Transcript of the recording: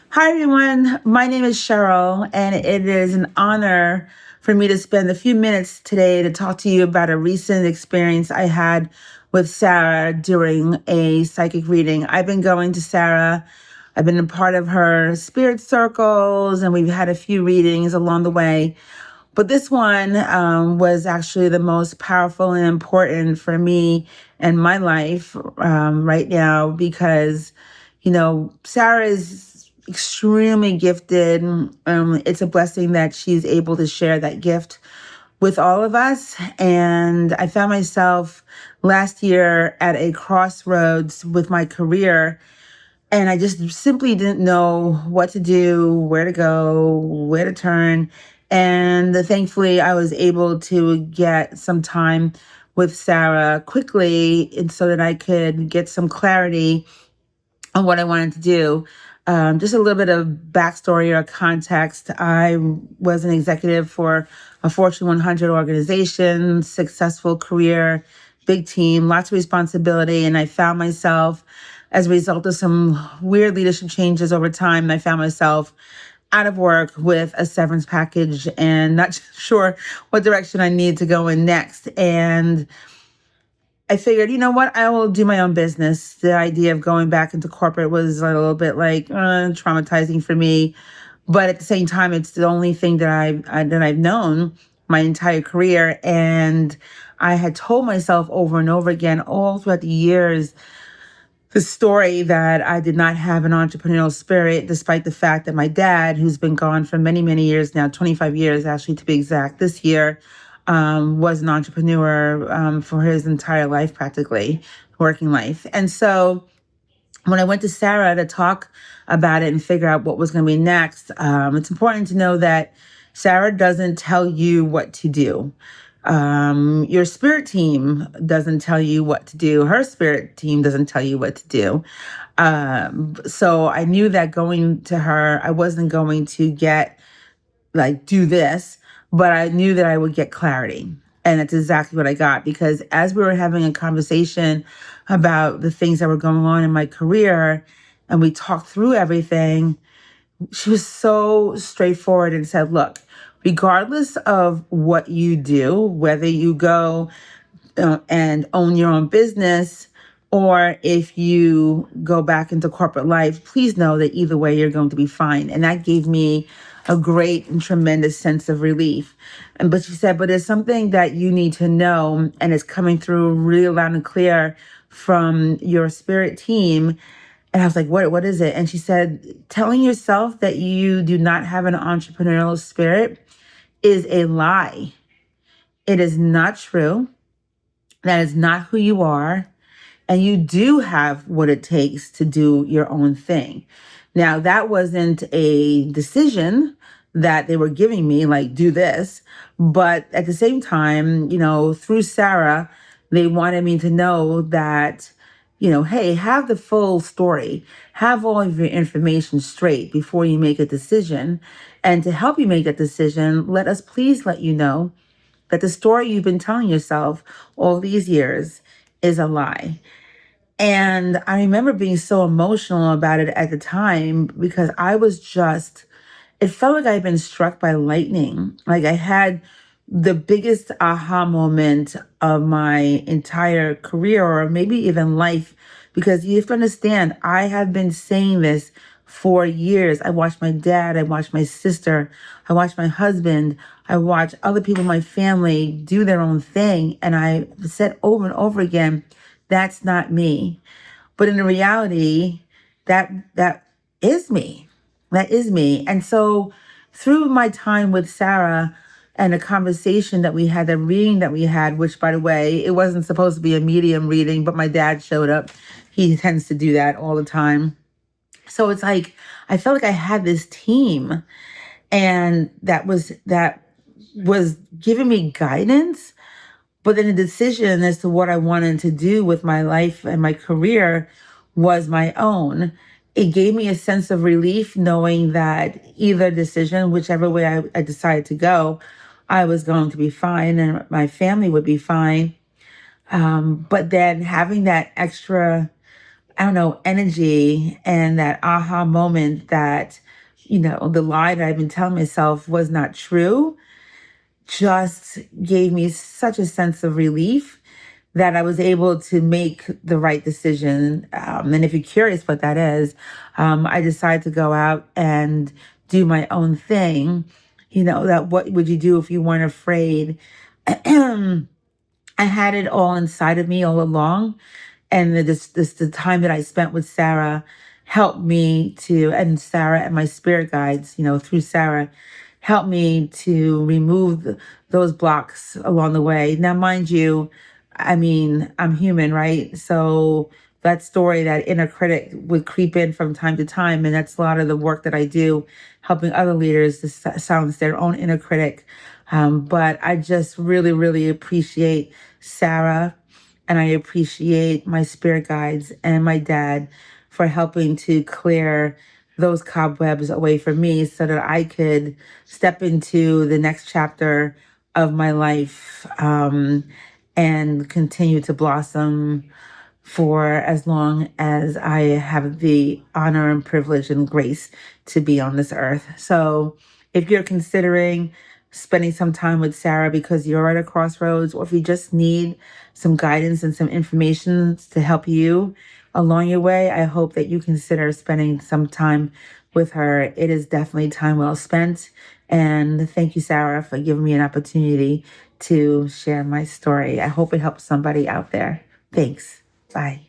Hi, everyone. My name is Sheryl, and it is an honor for me to spend a few minutes today to talk to you about a recent experience I had with Sarah during a psychic reading. I've been going to Sarah. I've been a part of her spirit circles, and we've had a few readings along the way. But this one was actually the most powerful and important for me and my life right now because, Sarah is extremely gifted. It's a blessing that she's able to share that gift with all of us. And I found myself last year at a crossroads with my career, and I just simply didn't know what to do, where to go, where to turn. And thankfully, I was able to get some time with Sarah quickly, and so that I could get some clarity on what I wanted to do. Just a little bit of backstory or context. I was an executive for a Fortune 100 organization, successful career, big team, lots of responsibility. And I found myself, as a result of some weird leadership changes over time, I found myself out of work with a severance package and not sure what direction I need to go in next. And I figured, you know what, I will do my own business. The idea of going back into corporate was a little bit like traumatizing for me, but at the same time, it's the only thing that I've known my entire career, and I had told myself over and over again, all throughout the years, the story that I did not have an entrepreneurial spirit, despite the fact that my dad, who's been gone for many, many years now, 25 years actually to be exact, this year, was an entrepreneur for his entire life, practically, working life. And so when I went to Sarah to talk about it and figure out what was going to be next, it's important to know that Sarah doesn't tell you what to do. Your spirit team doesn't tell you what to do. Her spirit team doesn't tell you what to do. So I knew that going to her, I wasn't going to get do this, but I knew that I would get clarity. And that's exactly what I got, because as we were having a conversation about the things that were going on in my career and we talked through everything, she was so straightforward and said, look, regardless of what you do, whether you go and own your own business, or if you go back into corporate life, please know that either way you're going to be fine. And that gave me a great and tremendous sense of relief. But she said, but there's something that you need to know, and it's coming through really loud and clear from your spirit team. And I was like, what is it? And she said, telling yourself that you do not have an entrepreneurial spirit is a lie. It is not true. That is not who you are. And you do have what it takes to do your own thing. Now, that wasn't a decision that they were giving me, like, do this. But at the same time, through Sarah, they wanted me to know that, hey, have the full story, have all of your information straight before you make a decision. And to help you make that decision, let us please let you know that the story you've been telling yourself all these years is a lie. And I remember being so emotional about it at the time because it felt like I'd been struck by lightning. Like I had the biggest aha moment of my entire career, or maybe even life, because you have to understand, I have been saying this for years. I watched my dad, I watched my sister, I watched my husband, I watched other people in my family do their own thing. And I said over and over again, that's not me. But in reality, that is me. That is me. And so through my time with Sarah and the conversation that we had, the reading that we had, which, by the way, it wasn't supposed to be a medium reading, but my dad showed up. He tends to do that all the time. So it's like I felt like I had this team, and that was giving me guidance. But then the decision as to what I wanted to do with my life and my career was my own. It gave me a sense of relief knowing that either decision, whichever way I decided to go, I was going to be fine and my family would be fine. But then having that extra I don't know, energy and that aha moment that, the lie that I've been telling myself was not true just gave me such a sense of relief that I was able to make the right decision. And if you're curious what that is, I decided to go out and do my own thing. That what would you do if you weren't afraid? I had it all inside of me all along. And the time that I spent with Sarah helped me to, and Sarah and my spirit guides, through Sarah, helped me to remove those blocks along the way. Now, mind you, I mean, I'm human, right? So that story, that inner critic would creep in from time to time. And that's a lot of the work that I do, helping other leaders to silence their own inner critic. But I just really, really appreciate Sarah, and I appreciate my spirit guides and my dad for helping to clear those cobwebs away from me so that I could step into the next chapter of my life, and continue to blossom for as long as I have the honor and privilege and grace to be on this earth. So if you're considering spending some time with Sarah because you're at a crossroads, or if you just need some guidance and some information to help you along your way, I hope that you consider spending some time with her. It is definitely time well spent. And thank you, Sarah, for giving me an opportunity to share my story. I hope it helps somebody out there. Thanks. Bye.